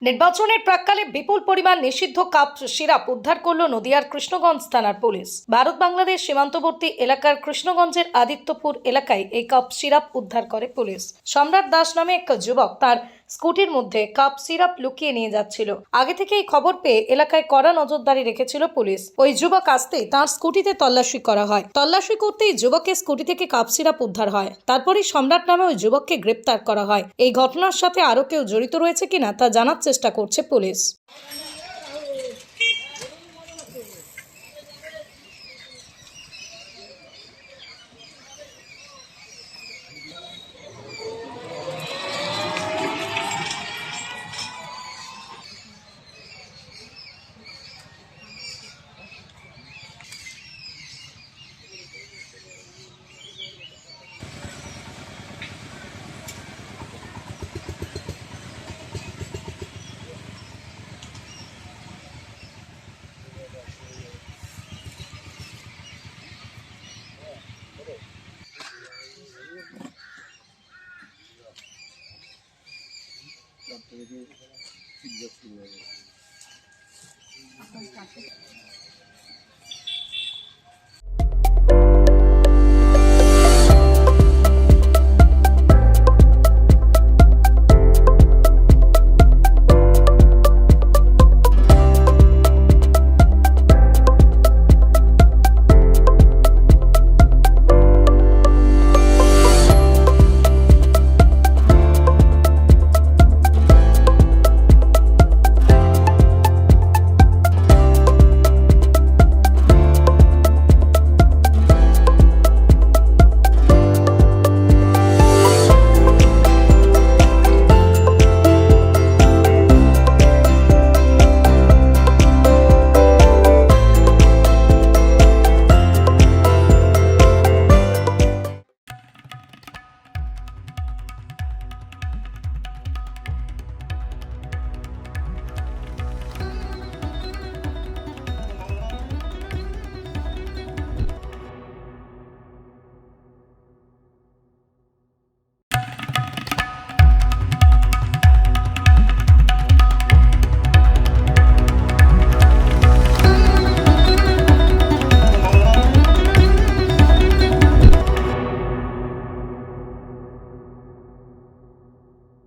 নির্বাচনের প্রাক্কালে বিপুল পরিমাণ নিষিদ্ধ কাপ সিরাপ উদ্ধার করল নদিয়ার কৃষ্ণগঞ্জ থানার পুলিশ। ভারত বাংলাদেশ সীমান্তবর্তী এলাকার কৃষ্ণগঞ্জের আদিত্যপুর এলাকায় এই কাপ সিরাপ উদ্ধার করে পুলিশ। সম্রাট দাস নামে এক যুবক তার স্কুটির মধ্যে কাপ সিরাপ লুকিয়ে নিয়ে যাচ্ছিল। আগে থেকে এই খবর পেয়ে এলাকায় কড়া নজরদারি রেখেছিল পুলিশ। ওই যুবক আসতেই তার স্কুটিতে তল্লাশি করা হয়। তল্লাশি করতেই যুবকের স্কুটি থেকে কাপ সিরাপ উদ্ধার হয়। তারপরই সম্রাট নামে ওই যুবককে গ্রেপ্তার করা হয়। এই ঘটনার সাথে আরো কেউ জড়িত রয়েছে কিনা তা জানার চেষ্টা করছে পুলিশ। তারপরে ফিডব্যাক শুরু হয়ে গেছে।